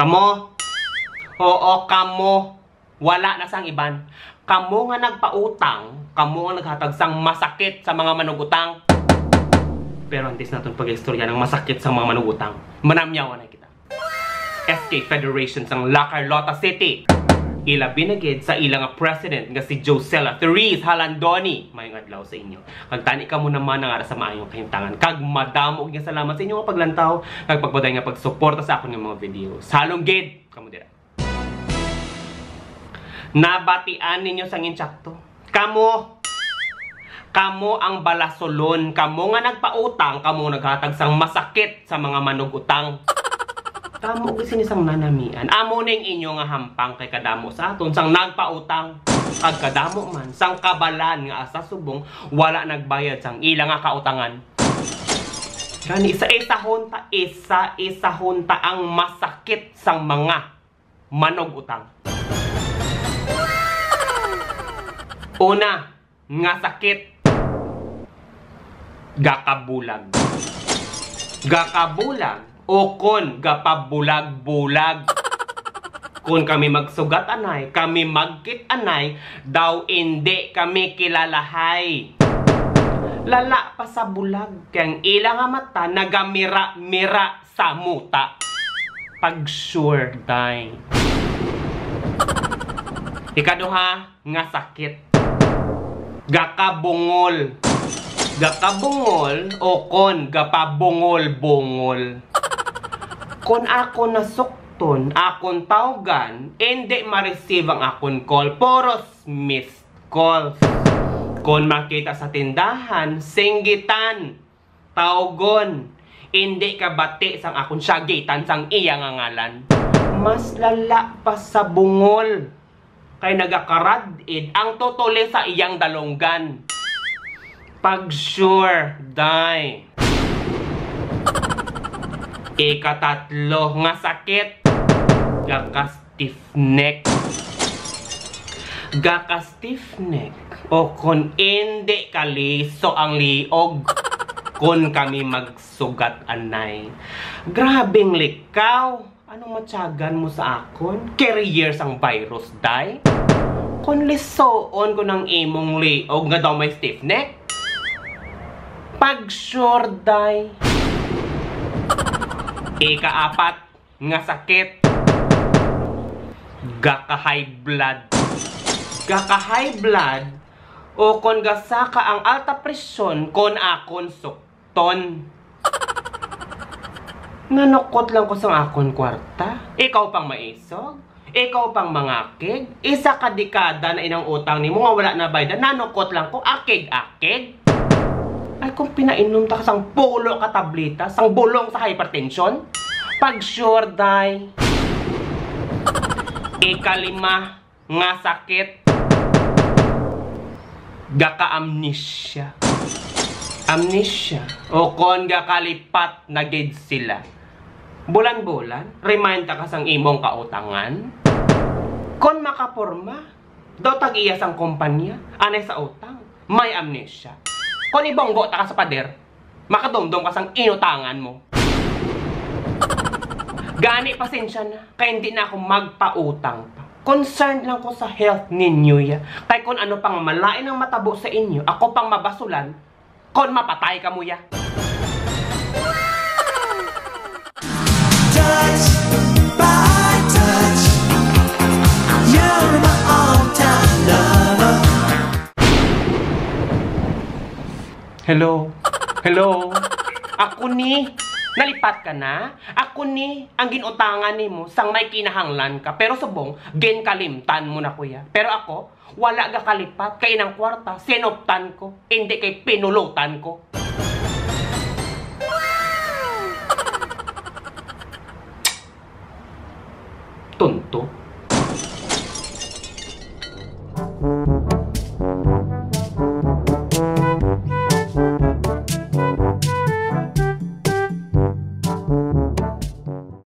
Kamo? Oo, kamo. Wala na sang iban. Kamo nga nagpautang, kamo nga naghatag sang masakit sa mga manugutang. Pero antes natin pag-istorya ng masakit sa mga manugutang. Manamyawan na kita. SK Federation sang La Carlota City. Ila binagid sa ilang president nga si Josela Therese Halandoni. Mayong adlaw sa inyo. Kagtani ka mo naman nga sa maayong kahimtangan. Kag madamo nga salamat sa inyo nga paglantaw. Kag pagpaday nga pagsuporta sa akong mga videos. Halong gid kamo dira. Nabatian ninyo sang insakto. Kamo ang balasolon. Kamo nga nagpautang. Kamo naghatag sang masakit sa mga manugutang. Kamo kasi isang nanamian. Amo ning inyo nga hampang kay kadamo sa aton sang nagpautang. Kag kadamo man sang kabalan nga asa subong wala nagbayad sang ilang nga kautangan. Gani isa-isahon ta ang masakit sang mga manugutang. Una nga sakit, gakabulag. Gakabulag o kon gapabulag-bulag. Kung kami magsugat anay, kami magkit anay, daw hindi kami kilalahay. Lala pa sa bulag, kayang ilang nga mata nagamira-mira sa muta. Pag sure die. Ikaduha nga sakit, gakabungol. Gakabungol o kon gapabungol-bungol. Kon ako nasukton, akon tawgan, hindi ma-receive ang akon call. Poros missed calls. Kon makita sa tindahan, singgitan, tawgon, hindi ka bati sang akon syagitan sang iya nga ngalan. Mas lala pa sa bungol. Kay nagakarad-id ang totole sa iyang dalonggan. Pag sure die. Ikatatlo nga sakit, gaka-stiff neck. Gaka-stiff neck o kon hindi kaliso ang liog. Kon kami magsugat anay. Grabing likaw. Anong matyagan mo sa akon? Carrier sang virus, day? Kung lisoon ko ng imong liog nga daw may stiff neck? Pag sure, day. Ikaapat nga sakit, gaka-high blood. Gaka-high blood o kon gasaka ang alta presyon kon akon sukton. Nanukot lang ko sa akon kwarta. Ikaw pang maisog. Ikaw pang mangakig. Isa ka dekada na inang utang ni mo nga wala na bayad. Nanukot lang ko. Akig-akig. Ay kung pinainom ta ka sang pulo ka tablita, sang bulong sa hypertension. Pag sure die. Ikalima nga sakit, gaka-amnesia. Amnesia. O kon gakalipat na gid sila. Bulan-bulan, remind ta kasang imong kautangan. Kon makaporma, daw tag-iya sang kumpanya, anay sa utang, may amnesia. Kon ibonggo ta ka sa pader, makadumdum ka sang inutangan mo. Gani pasensya na, kaya hindi na ako magpautang pa. Concerned lang ko sa health ninyo ya. Kaya kung ano pang malain ang matabo sa inyo, ako pang mabasulan, kon mapatay ka mo ya. Touch by touch, you're my all-time lover. Hello? Hello? Ako ni, nalipat ka na? Ako ni, ang ginutangan ni mo, sang may kinahanglan ka. Pero subong, ginkalimtan mo na kuya. Pero ako, wala ga kalipat, kay inang kwarta, sinuptan ko, hindi kay pinulutan ko. Tonto.